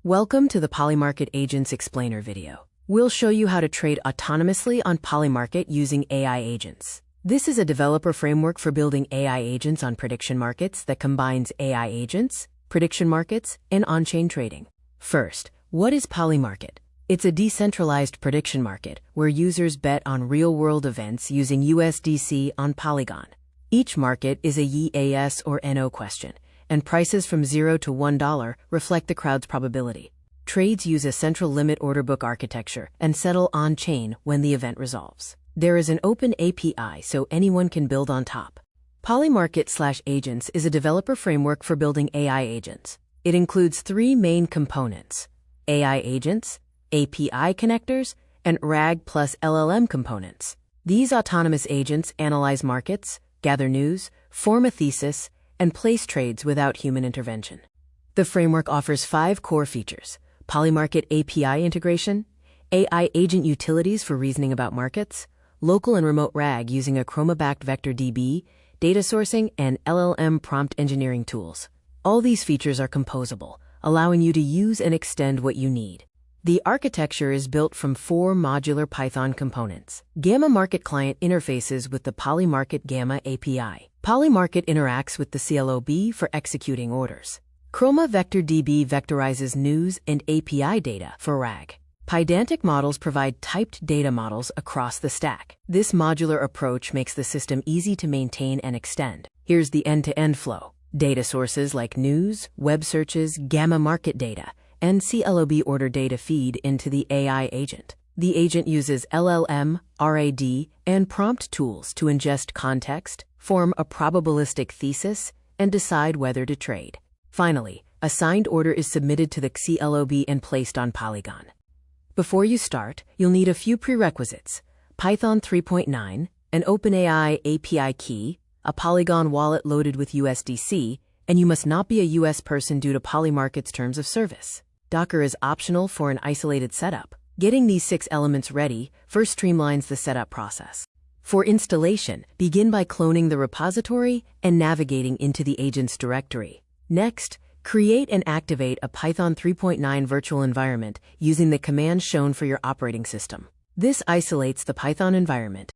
Welcome to the Polymarket Agents Explainer video. We'll show you how to trade autonomously on Polymarket using AI agents. This is a developer framework for building AI agents on prediction markets that combines AI agents, prediction markets, and on-chain trading. First, what is Polymarket? It's a decentralized prediction market where users bet on real-world events using USDC on Polygon. Each market is a yes or no question, and prices from $0 to $1 reflect the crowd's probability. Trades use a central limit order book architecture and settle on-chain when the event resolves. There is an open API so anyone can build on top. Polymarket/agents is a developer framework for building AI agents. It includes three main components: AI agents, API connectors, and RAG plus LLM components. These autonomous agents analyze markets, gather news, form a thesis, and place trades without human intervention. The framework offers 5 core features: Polymarket API integration, AI agent utilities for reasoning about markets, local and remote RAG using a Chroma-backed vector DB, data sourcing, and LLM prompt engineering tools. All these features are composable, allowing you to use and extend what you need. The architecture is built from 4 modular Python components. Gamma Market Client interfaces with the Polymarket Gamma API. Polymarket interacts with the CLOB for executing orders. Chroma Vector DB vectorizes news and API data for RAG. Pydantic models provide typed data models across the stack. This modular approach makes the system easy to maintain and extend. Here's the end-to-end flow. Data sources like news, web searches, Gamma Market data, and CLOB order data feed into the AI agent. The agent uses LLM, RAD, and prompt tools to ingest context, form a probabilistic thesis, and decide whether to trade. Finally, a signed order is submitted to the CLOB and placed on Polygon. Before you start, you'll need a few prerequisites: Python 3.9, an OpenAI API key, a Polygon wallet loaded with USDC, and you must not be a US person due to Polymarket's terms of service. Docker is optional for an isolated setup. Getting these 6 elements ready first streamlines the setup process. For installation, begin by cloning the repository and navigating into the agent's directory. Next, create and activate a Python 3.9 virtual environment using the commands shown for your operating system. This isolates the Python environment.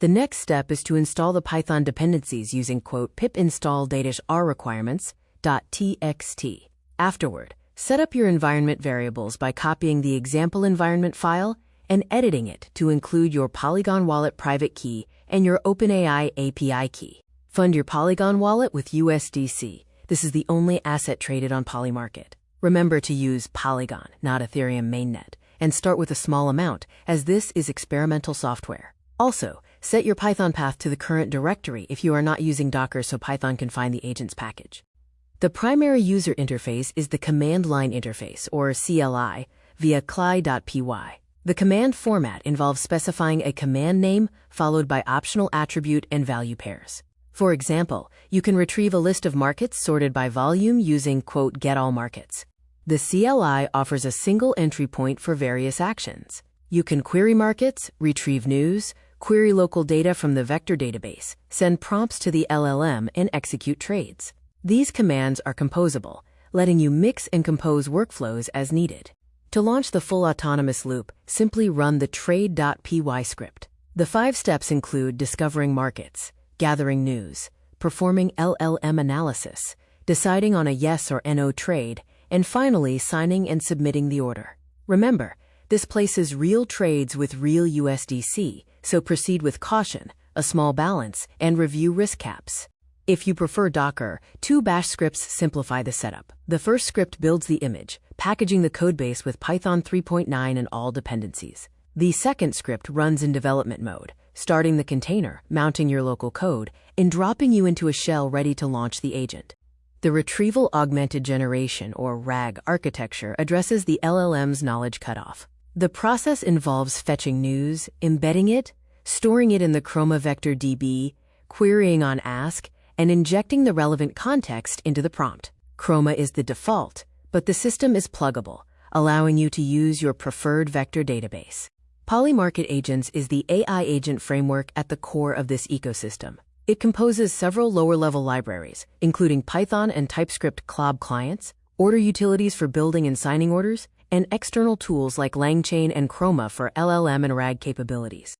The next step is to install the Python dependencies using "pip install -r requirements.txt. Afterward, set up your environment variables by copying the example environment file and editing it to include your Polygon wallet private key and your OpenAI API key. Fund your Polygon wallet with USDC. This is the only asset traded on Polymarket. Remember to use Polygon, not Ethereum mainnet, and start with a small amount, as this is experimental software. Also, set your Python path to the current directory if you are not using Docker so Python can find the agent's package. The primary user interface is the command line interface, or CLI, via cli.py. The command format involves specifying a command name followed by optional attribute and value pairs. For example, you can retrieve a list of markets sorted by volume using "getAllMarkets." The CLI offers a single entry point for various actions. You can query markets, retrieve news, query local data from the vector database, send prompts to the LLM, and execute trades. These commands are composable, letting you mix and compose workflows as needed. To launch the full autonomous loop, simply run the trade.py script. The 5 steps include discovering markets, gathering news, performing LLM analysis, deciding on a yes or no trade, and finally signing and submitting the order. Remember, this places real trades with real USDC, so proceed with caution, a small balance, and review risk caps. If you prefer Docker, 2 bash scripts simplify the setup. The first script builds the image, packaging the codebase with Python 3.9 and all dependencies. The second script runs in development mode, starting the container, mounting your local code, and dropping you into a shell ready to launch the agent. The Retrieval Augmented Generation, or RAG architecture, addresses the LLM's knowledge cutoff. The process involves fetching news, embedding it, storing it in the Chroma Vector DB, querying on ask, and injecting the relevant context into the prompt. Chroma is the default, but the system is pluggable, allowing you to use your preferred vector database. Polymarket Agents is the AI agent framework at the core of this ecosystem. It composes several lower-level libraries, including Python and TypeScript CLOB clients, order utilities for building and signing orders, and external tools like LangChain and Chroma for LLM and RAG capabilities.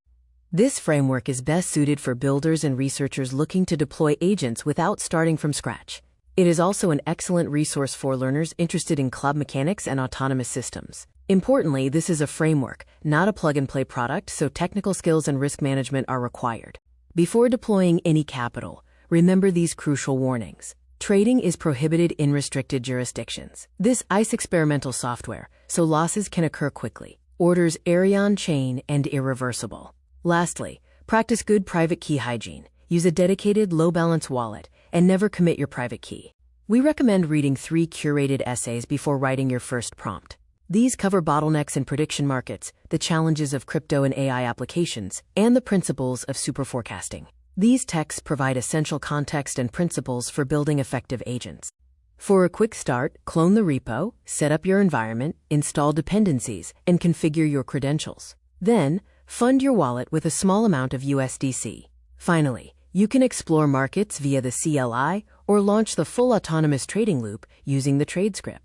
This framework is best suited for builders and researchers looking to deploy agents without starting from scratch. It is also an excellent resource for learners interested in cloud mechanics and autonomous systems. Importantly, this is a framework, not a plug-and-play product, so technical skills and risk management are required. Before deploying any capital, remember these crucial warnings. Trading is prohibited in restricted jurisdictions. This ICE experimental software, so losses can occur quickly. Orders on chain and irreversible. Lastly, practice good private key hygiene. Use a dedicated low-balance wallet and never commit your private key. We recommend reading 3 curated essays before writing your first prompt. These cover bottlenecks in prediction markets, the challenges of crypto and AI applications, and the principles of super forecasting. These texts provide essential context and principles for building effective agents. For a quick start, clone the repo, set up your environment, install dependencies, and configure your credentials. Then, fund your wallet with a small amount of USDC. Finally, you can explore markets via the CLI or launch the full autonomous trading loop using the trade script.